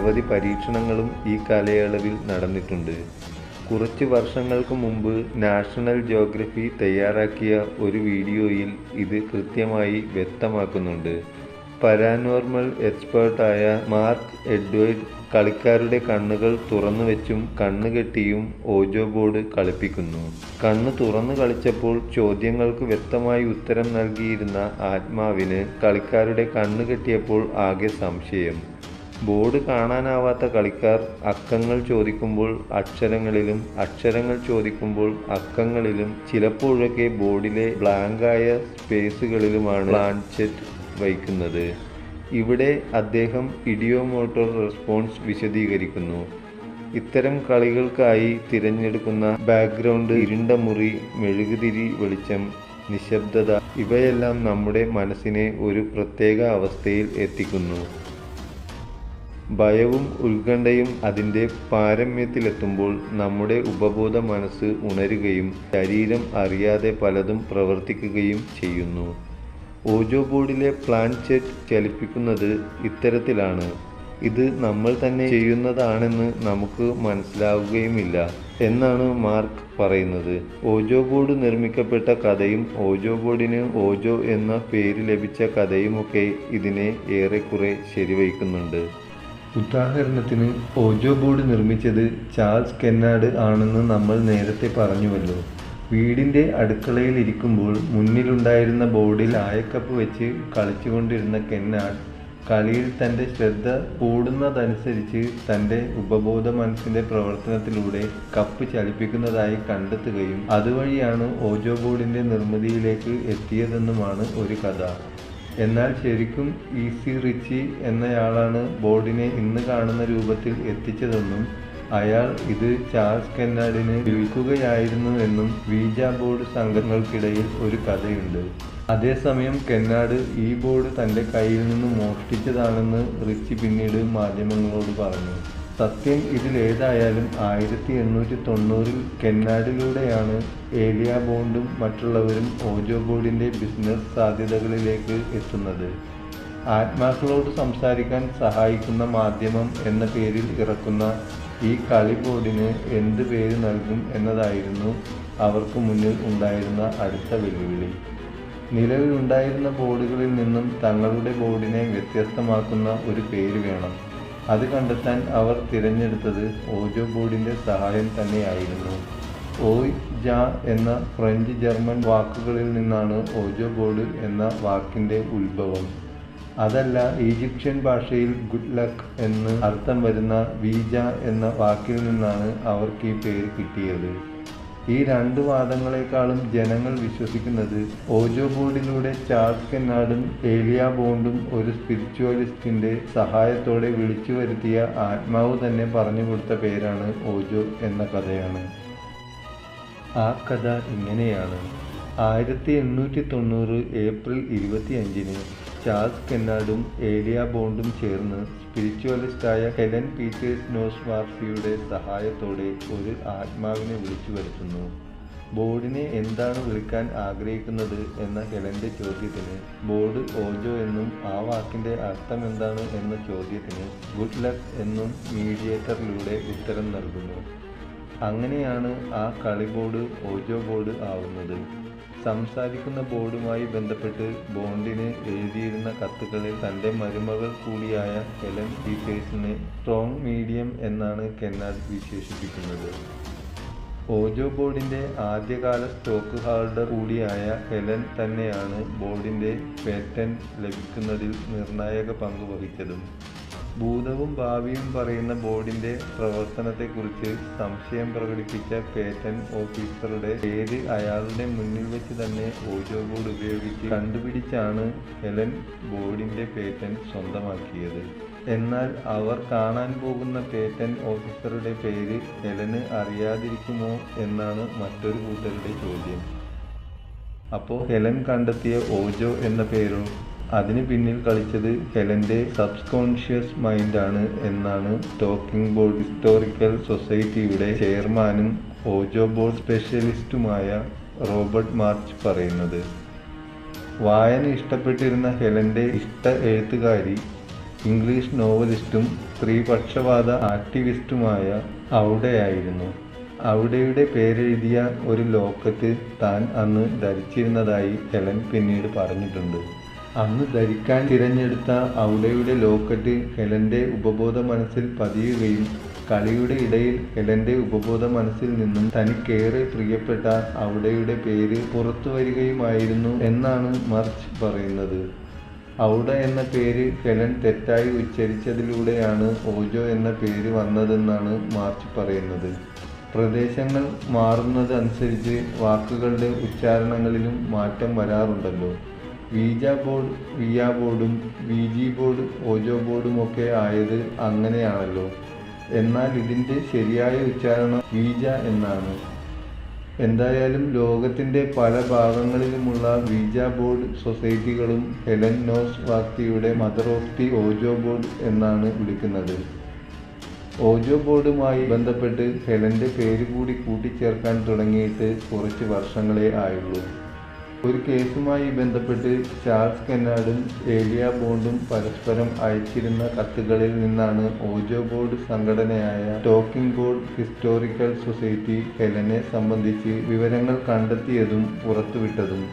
നിരവധി പരീക്ഷണങ്ങളും ഈ കാലയളവിൽ നടന്നിട്ടുണ്ട്. കുറച്ച് വർഷങ്ങൾക്ക് മുമ്പ് നാഷണൽ ജിയോഗ്രഫി തയ്യാറാക്കിയ ഒരു വീഡിയോയിൽ ഇത് കൃത്യമായി വ്യക്തമാക്കുന്നുണ്ട്. പാരാനോർമൽ എക്സ്പേർട്ടായ മാർക്ക് എഡ്വേർഡ് കളിക്കാരുടെ കണ്ണുകൾ തുറന്നുവെച്ചും കണ്ണുകെട്ടിയും ഓജോ ബോർഡ് കളിപ്പിക്കുന്നു. കണ്ണ് തുറന്നു കളിച്ചപ്പോൾ ചോദ്യങ്ങൾക്ക് വ്യക്തമായി ഉത്തരം നൽകിയിരുന്ന ആത്മാവിന് കളിക്കാരുടെ കണ്ണുകെട്ടിയപ്പോൾ ആകെ സംശയം. ബോർഡ് കാണാനാവാത്ത കളിക്കാർ അക്കങ്ങൾ ചോദിക്കുമ്പോൾ അക്ഷരങ്ങളിലും അക്ഷരങ്ങൾ ചോദിക്കുമ്പോൾ അക്കങ്ങളിലും ചിലപ്പോഴൊക്കെ ബോർഡിലെ ബ്ലാങ്കായ സ്പേസുകളിലുമാണ് പ്ലാൻചെറ്റ് വയ്ക്കുന്നത്. ഇവിടെ അദ്ദേഹം ഇഡിയോമോട്ടോർ റെസ്പോൺസ് വിശദീകരിക്കുന്നു. ഇത്തരം കളികൾക്കായി തിരഞ്ഞെടുക്കുന്ന ബാക്ക്ഗ്രൗണ്ട്, ഇരുണ്ട മുറി, മെഴുകുതിരി വെളിച്ചം, നിശബ്ദത ഇവയെല്ലാം നമ്മുടെ മനസ്സിനെ ഒരു പ്രത്യേക അവസ്ഥയിൽ എത്തിക്കുന്നു. ഭയവും ഉത്കണ്ഠയും അതിൻ്റെ പാരമ്യത്തിലെത്തുമ്പോൾ നമ്മുടെ ഉപബോധ മനസ്സ് ഉണരുകയും ശരീരം അറിയാതെ പലതും പ്രവർത്തിക്കുകയും ചെയ്യുന്നു. ഓജോ ബോർഡിലെ പ്ലാൻചെറ്റ് ചലിപ്പിക്കുന്നത് ഇത്തരത്തിലാണ്. ഇത് നമ്മൾ തന്നെ ചെയ്യുന്നതാണെന്ന് നമുക്ക് മനസ്സിലാവുകയുമില്ല എന്നാണ് മാർക്ക് പറയുന്നത്. ഓജോ ബോർഡ് നിർമ്മിക്കപ്പെട്ട കഥയും ഓജോ ബോർഡിന് ഓജോ എന്ന പേര് ലഭിച്ച കഥയുമൊക്കെ ഇതിനെ ഏറെക്കുറെ ശരിവയ്ക്കുന്നുണ്ട്. ഉദാഹരണത്തിന് ഓജോ ബോർഡ് നിർമ്മിച്ചത് ചാൾസ് കെന്നാർഡ് ആണെന്ന് നമ്മൾ നേരത്തെ പറഞ്ഞുവല്ലോ. വീടിൻ്റെ അടുക്കളയിൽ ഇരിക്കുമ്പോൾ മുന്നിലുണ്ടായിരുന്ന ബോർഡിൽ ചായക്കപ്പ് വെച്ച് കളിച്ചുകൊണ്ടിരുന്ന കെന്നാർഡ് കളിയിൽ തൻ്റെ ശ്രദ്ധ കൂടുന്നതനുസരിച്ച് തൻ്റെ ഉപബോധ മനസ്സിൻ്റെ പ്രവർത്തനത്തിലൂടെ കപ്പ് ചലിപ്പിക്കുന്നതായി കണ്ടെത്തുകയും അതുവഴിയാണ് ഓജോ ബോർഡിൻ്റെ നിർമ്മിതിയിലേക്ക് എത്തിയതെന്നുമാണ് ഒരു കഥ. എന്നാൽ ശരിക്കും ഈസി റിച്ചി എന്നയാളാണ് ബോർഡിനെ ഇന്ന് കാണുന്ന രൂപത്തിൽ എത്തിച്ചതെന്നും അയാൾ ഇത് ചാൾസ് കെന്നാർഡിന് വിൽക്കുകയായിരുന്നു എന്നും വീജ ബോർഡ് സംഘങ്ങൾക്കിടയിൽ ഒരു കഥയുണ്ട്. അതേസമയം കെന്നാർഡ് ഈ ബോർഡ് തൻ്റെ കയ്യിൽ നിന്ന് മോഷ്ടിച്ചതാണെന്ന് റിച്ചി പിന്നീട് മാധ്യമങ്ങളോട് പറഞ്ഞു. സത്യം ഇതിലേതായാലും 1890 കെന്നാർഡിലൂടെയാണ് ഏലിയ ബോണ്ടും മറ്റുള്ളവരും ഓജോ ബോർഡിൻ്റെ ബിസിനസ് സാധ്യതകളിലേക്ക് എത്തുന്നത്. ആത്മാക്കളോട് സംസാരിക്കാൻ സഹായിക്കുന്ന മാധ്യമം എന്ന പേരിൽ ഇറക്കുന്ന ഈ കളി ബോർഡിന് എന്ത് പേര് നൽകും എന്നതായിരുന്നു അവർക്ക് മുന്നിൽ ഉണ്ടായിരുന്ന അടുത്ത വെല്ലുവിളി. നിലവിലുണ്ടായിരുന്ന ബോർഡുകളിൽ നിന്നും തങ്ങളുടെ ബോർഡിനെ വ്യത്യസ്തമാക്കുന്ന ഒരു പേര് വേണം. അത് കണ്ടെത്താൻ അവർ തിരഞ്ഞെടുത്തത് ഓജോ ബോർഡിൻ്റെ സഹായം തന്നെയായിരുന്നു. ഓയ് ജാ എന്ന ഫ്രഞ്ച് ജർമ്മൻ വാക്കുകളിൽ നിന്നാണ് ഓജോ ബോർഡ് എന്ന വാക്കിൻ്റെ ഉത്ഭവം. അതല്ല, ഈജിപ്ഷ്യൻ ഭാഷയിൽ ഗുഡ് ലക്ക് എന്ന് അർത്ഥം വരുന്ന വീജ എന്ന വാക്കിൽ നിന്നാണ് അവർക്ക് ഈ പേര് കിട്ടിയത്. ഈ രണ്ട് വാദങ്ങളെക്കാളും ജനങ്ങൾ വിശ്വസിക്കുന്നത് ഓജോ ബോർഡിലൂടെ ചാൾസ് കെന്നാർഡും ഏലിയ ബോണ്ടും ഒരു സ്പിരിച്വലിസ്റ്റിൻ്റെ സഹായത്തോടെ വിളിച്ചു വരുത്തിയ ആത്മാവ് തന്നെ പറഞ്ഞു കൊടുത്ത പേരാണ് ഓജോ എന്ന കഥയാണ്. ആ കഥ ഇങ്ങനെയാണ്. 1890 ഏപ്രിൽ 25-ന് ചാൾസ് കെന്നാർഡും ഏലിയ ബോണ്ടും ചേർന്ന് സ്പിരിച്വലിസ്റ്റായ ഹെലൻ പീറ്റേഴ്സ് നോസ്വാർഫിയുടെ സഹായത്തോടെ ഒരു ആത്മാവിനെ വിളിച്ചു വരുത്തുന്നു. ബോർഡിനെ എന്താണ് വിളിക്കാൻ ആഗ്രഹിക്കുന്നത് എന്ന ഹെലൻ്റെ ചോദ്യത്തിന് ബോർഡ് ഓജോ എന്നും ആ വാക്കിൻ്റെ അർത്ഥം എന്താണ് എന്ന ചോദ്യത്തിന് ഗുഡ് ലക്ക് എന്നും മീഡിയേറ്ററിലൂടെ ഉത്തരം നൽകുന്നു. അങ്ങനെയാണ് ആ കളി ബോർഡ് ഓജോ ബോർഡ് ആവുന്നത്. സംസാരിക്കുന്ന ബോർഡുമായി ബന്ധപ്പെട്ട് ബോണ്ടിന് എഴുതിയിരുന്ന കത്തുകളിൽ തൻ്റെ മരുമകൾ കൂടിയായ ഹെലൻ പീറ്റേഴ്സിനെ സ്ട്രോങ് മീഡിയം എന്നാണ് കെന്നാർഡ് വിശേഷിപ്പിക്കുന്നത്. ഓജോ ബോർഡിൻ്റെ ആദ്യകാല സ്റ്റോക്ക് ഹോൾഡർ കൂടിയായ ഹെലൻ തന്നെയാണ് ബോർഡിൻ്റെ പേറ്റന്റ് ലഭിക്കുന്നതിൽ നിർണായക പങ്ക് വഹിച്ചതും. ഭൂതവും ഭാവിയും പറയുന്ന ബോർഡിൻ്റെ പ്രവർത്തനത്തെക്കുറിച്ച് സംശയം പ്രകടിപ്പിച്ച പേറ്റന്റ് ഓഫീസറുടെ പേര് അയാളുടെ മുന്നിൽ വെച്ച് തന്നെ ഓജോ ബോർഡ് ഉപയോഗിച്ച് കണ്ടുപിടിച്ചാണ് ഹെലൻ ബോർഡിൻ്റെ പേറ്റന്റ് സ്വന്തമാക്കിയത്. എന്നാൽ അവർ കാണാൻ പോകുന്ന പേറ്റന്റ് ഓഫീസറുടെ പേര് ഹെലന് അറിയാതിരിക്കുമോ എന്നാണ് മറ്റൊരു കൂട്ടരുടെ ചോദ്യം. അപ്പോൾ ഹെലൻ കണ്ടെത്തിയ ഓജോ എന്ന പേരോ? അതിന് പിന്നിൽ കളിച്ചത് ഹെലൻ്റെ സബ്കോൺഷ്യസ് മൈൻഡാണ് എന്നാണ് ടോക്കിംഗ് ബോർഡ് ഹിസ്റ്റോറിക്കൽ സൊസൈറ്റിയുടെ ചെയർമാനും ഓജോ ബോർഡ് സ്പെഷ്യലിസ്റ്റുമായ റോബർട്ട് മാർച്ച് പറയുന്നത്. വായന ഇഷ്ടപ്പെട്ടിരുന്ന ഹെലൻ്റെ ഇഷ്ട എഴുത്തുകാരി ഇംഗ്ലീഷ് നോവലിസ്റ്റും സ്ത്രീപക്ഷപാത ആക്ടിവിസ്റ്റുമായ ഔഡയായിരുന്നു. ഔഡയുടെ പേരെഴുതിയ ഒരു ലോക്കറ്റ് താൻ അന്ന് ധരിച്ചിരുന്നതായി ഹെലൻ പിന്നീട് പറഞ്ഞിട്ടുണ്ട്. അന്ന് ധരിക്കാൻ തിരഞ്ഞെടുത്ത ഔഡയുടെ ലോക്കറ്റ് ഹെലന്റെ ഉപബോധ മനസ്സിൽ പതിയുകയും കളിയുടെ ഇടയിൽ ഹെലന്റെ ഉപബോധ മനസ്സിൽ നിന്നും തനിക്കേറെ പ്രിയപ്പെട്ട ഔഡയുടെ പേര് പുറത്തു വരികയുമായിരുന്നു എന്നാണ് മർച്ച് പറയുന്നത്. ഔഡ എന്ന പേര് ഹെലൻ തെറ്റായി ഉച്ചരിച്ചതിലൂടെയാണ് ഓജോ എന്ന പേര് വന്നതെന്നാണ് മാർച്ച് പറയുന്നത്. പ്രദേശങ്ങൾ മാറുന്നതനുസരിച്ച് വാക്കുകളുടെ ഉച്ചാരണങ്ങളിലും മാറ്റം വരാറുണ്ടല്ലോ. വീജ ബോർഡ് വിയ ബോർഡും വിജി ബോർഡ് ഓജോ ബോർഡുമൊക്കെ ആയത് അങ്ങനെയാണല്ലോ. എന്നാൽ ഇതിൻ്റെ ശരിയായ ഉച്ചാരണം വീജ എന്നാണ്. എന്തായാലും ലോകത്തിൻ്റെ പല ഭാഗങ്ങളിലുമുള്ള വീജ ബോർഡ് സൊസൈറ്റികളും ഹെലൻ നോസ് വാക്തിയുടെ mother of the Ouija board എന്നാണ് വിളിക്കുന്നത്. ഓജോ ബോർഡുമായി ബന്ധപ്പെട്ട് ഹെലന്റെ പേര് കൂടി കൂട്ടിച്ചേർക്കാൻ തുടങ്ങിയിട്ട് കുറച്ച് വർഷങ്ങളേ ആയുള്ളൂ. ഒരു കേസുമായി ബന്ധപ്പെട്ട് ചാൾസ് കെന്നാർഡും ഏലിയ ബോണ്ടും പരസ്പരം അയച്ചിരുന്ന കത്തുകളിൽ നിന്നാണ് ഓജോ ബോർഡ് സംഘടനയായ ടോക്കിംഗ് ബോർഡ് ഹിസ്റ്റോറിക്കൽ സൊസൈറ്റി ഹെലനെ സംബന്ധിച്ച് വിവരങ്ങൾ കണ്ടെത്തിയതും പുറത്തുവിട്ടതും.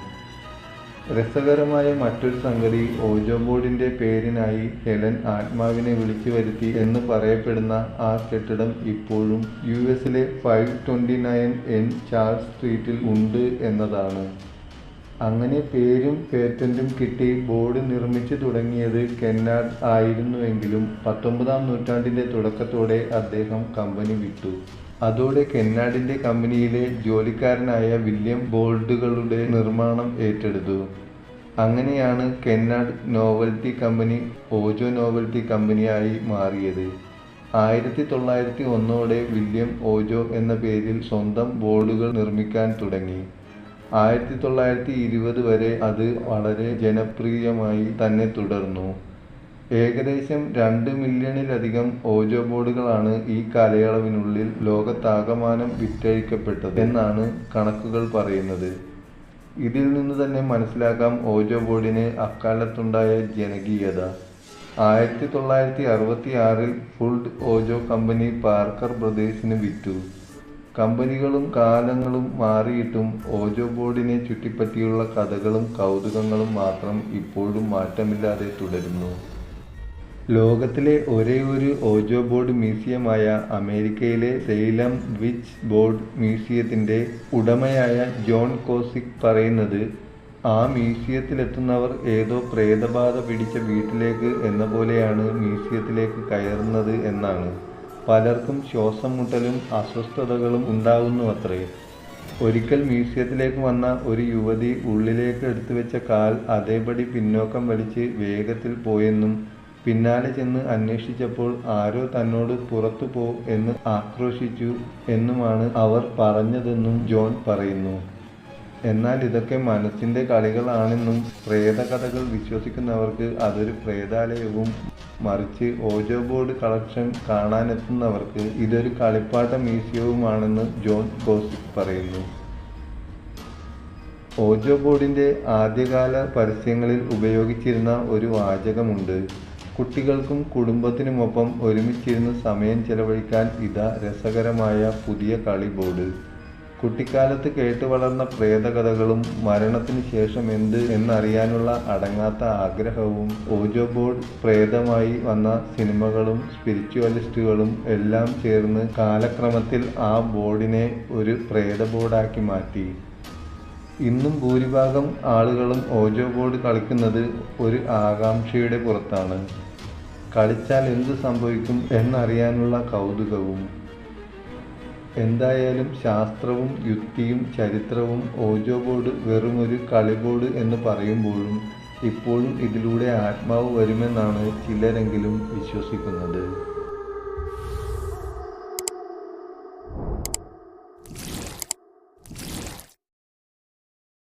രസകരമായ മറ്റൊരു സംഗതി, ഓജോ ബോർഡിന്റെ പേരിനായി ഹെലൻ ആത്മാവിനെ വിളിച്ചു വരുത്തി എന്ന് പറയപ്പെടുന്ന ആ കെട്ടിടം ഇപ്പോഴും യുഎസിലെ 529 N ചാൾസ് സ്ട്രീറ്റിൽ ഉണ്ട് എന്നതാണ്. അങ്ങനെ പേരും പേറ്റന്റും കിട്ടി ബോർഡ് നിർമ്മിച്ചു തുടങ്ങിയത് കെന്നാർഡ് ആയിരുന്നുവെങ്കിലും 19-ാം നൂറ്റാണ്ടിന്റെ തുടക്കത്തോടെ അദ്ദേഹം കമ്പനി വിട്ടു. അതോടെ കെന്നാർഡിന്റെ കമ്പനിയിലെ ജോലിക്കാരനായ വില്യം ബോർഡുകളുടെ നിർമ്മാണം ഏറ്റെടുത്തു. അങ്ങനെയാണ് കെന്നാർഡ് നോവൽറ്റി കമ്പനി ഓജോ നോവൽറ്റി കമ്പനിയായി മാറിയത്. 1901 വില്യം ഓജോ എന്ന പേരിൽ സ്വന്തം ബോർഡുകൾ നിർമ്മിക്കാൻ തുടങ്ങി. 1920 വരെ അത് വളരെ ജനപ്രിയമായി തന്നെ തുടർന്നു. ഏകദേശം 2 മില്യണിലധികം ഓജോ ബോർഡുകളാണ് ഈ കാലയളവിനുള്ളിൽ ലോകത്താകമാനം വിറ്റഴിക്കപ്പെട്ടത് എന്നാണ് കണക്കുകൾ പറയുന്നത്. ഇതിൽ നിന്ന് തന്നെ മനസ്സിലാക്കാം ഓജോ ബോർഡിന് അക്കാലത്തുണ്ടായ ജനകീയത. 1966 ഫുൾഡ് ഓജോ കമ്പനി പാർക്കർ ബ്രദേഴ്സിന് വിറ്റു. കമ്പനികളും കാലങ്ങളും മാറിയിട്ടും ഓജോ ബോർഡിനെ ചുറ്റിപ്പറ്റിയുള്ള കഥകളും കൗതുകങ്ങളും മാത്രം ഇപ്പോഴും മാറ്റമില്ലാതെ തുടരുന്നു. ലോകത്തിലെ ഒരേയൊരു ഓജോ ബോർഡ് മ്യൂസിയമായ അമേരിക്കയിലെ സെയിലം വിച്ച് ബോർഡ് മ്യൂസിയത്തിൻ്റെ ഉടമയായ ജോൺ കോസിക് പറയുന്നത്, ആ മ്യൂസിയത്തിലെത്തുന്നവർ ഏതോ പ്രേതബാധ പിടിച്ച വീട്ടിലേക്ക് എന്ന പോലെയാണ് മ്യൂസിയത്തിലേക്ക് കയറുന്നത് എന്നാണ്. പലർക്കും ശ്വാസം മുട്ടലും അസ്വസ്ഥതകളും ഉണ്ടാവുന്നുവത്രേ. ഒരിക്കൽ മ്യൂസിയത്തിലേക്ക് വന്ന ഒരു യുവതി ഉള്ളിലേക്ക് എടുത്തുവെച്ച കാൽ അതേപടി പിന്നോക്കം വലിച്ച് വേഗത്തിൽ പോയെന്നും പിന്നാലെ ചെന്ന് അന്വേഷിച്ചപ്പോൾ ആരോ തന്നോട് പുറത്തു പോ എന്ന് ആക്രോശിച്ചു എന്നുമാണ് അവർ പറഞ്ഞതെന്നും ജോൺ പറയുന്നു. എന്നാൽ ഇതൊക്കെ മനസ്സിൻ്റെ കളികളാണെന്നും പ്രേതകഥകൾ വിശ്വസിക്കുന്നവർക്ക് അതൊരു പ്രേതാലയവും മറിച്ച് ഓജോ ബോർഡ് കളക്ഷൻ കാണാനെത്തുന്നവർക്ക് ഇതൊരു കളിപ്പാട്ട മ്യൂസിയവുമാണെന്ന് ജോൺ കോസിക് പറയുന്നു. ഓജോ ബോർഡിൻ്റെ ആദ്യകാല പരസ്യങ്ങളിൽ ഉപയോഗിച്ചിരുന്ന ഒരു വാചകമുണ്ട്, കുട്ടികൾക്കും കുടുംബത്തിനുമൊപ്പം ഒരുമിച്ചിരുന്ന് സമയം ചെലവഴിക്കാൻ ഇതാ രസകരമായ പുതിയ കളി ബോർഡ്. കുട്ടിക്കാലത്ത് കേട്ടു വളർന്ന പ്രേതകഥകളും മരണത്തിന് ശേഷം എന്ത് എന്നറിയാനുള്ള അടങ്ങാത്ത ആഗ്രഹവും ഓജോ ബോർഡ് പ്രേതമായി വന്ന സിനിമകളും സ്പിരിച്വലിസ്റ്റുകളും എല്ലാം ചേർന്ന് കാലക്രമത്തിൽ ആ ബോർഡിനെ ഒരു പ്രേത ബോർഡാക്കി മാറ്റി. ഇന്നും ഭൂരിഭാഗം ആളുകളും ഓജോ ബോർഡ് കളിക്കുന്നത് ഒരു ആകാംക്ഷയുടെ പുറത്താണ്. കളിച്ചാൽ എന്ത് സംഭവിക്കും എന്നറിയാനുള്ള കൗതുകവും. എന്തായാലും ശാസ്ത്രവും യുക്തിയും ചരിത്രവും ഓജോ ബോർഡ് വെറുമൊരു കളിബോർഡ് എന്ന് പറയുമ്പോഴും ഇപ്പോഴും ഇതിലൂടെ ആത്മാവ് വരുമെന്നാണ് ചിലരെങ്കിലും വിശ്വസിക്കുന്നത്.